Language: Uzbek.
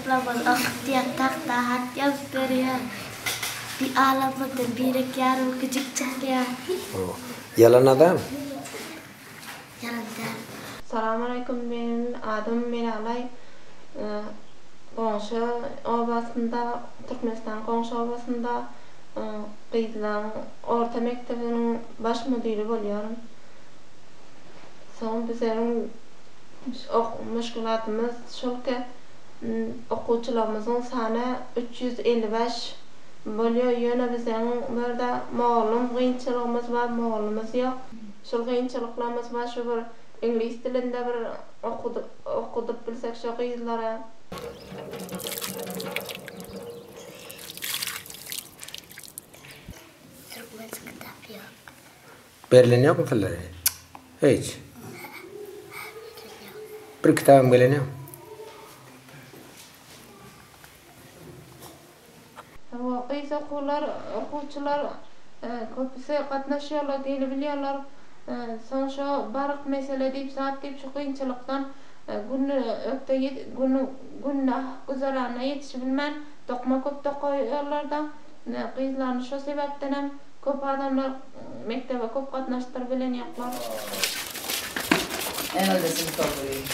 Lamal akhtiyat takta hat yazberiyor. Bir alamıdır bir yarım küçük çalıyor. Yalan adam. Yalan. Selamünaleyküm, benim adım Miralay. Qonşu obasında, Türkmenistan Qonşu obasında Qıydılan orta mektebinin baş müdiri boluyorum. Son bizlerin müşkilatımız şol ki okuwçylarymyzyň sany 355 bolýar. Ýöne bizlerin burada maglumy gynçylygymyz bar, maglumymyz ýok. Şol gynçylyklarymyz bar, şu bir ingliz dilinde bir okudyp bilsek şo gyzlara. Türkmeniz kitap yok. Berlin yok mu filleri? Hiç. Bir kitabım geleni yok. Gyza okuwçylar köpüsi gatnaşýarlar, dili bilýärler. Soň şo baryk mesele diýip zat diýip şu gynçylykdan günne güzarana ýetişibilmän dokma köp tokoýarlar da. Gyzlarny şo sebäpden hem köp adamlar mektebe köp gatnaşdyr bilen ýoklar. En öldesini sorgulayayım.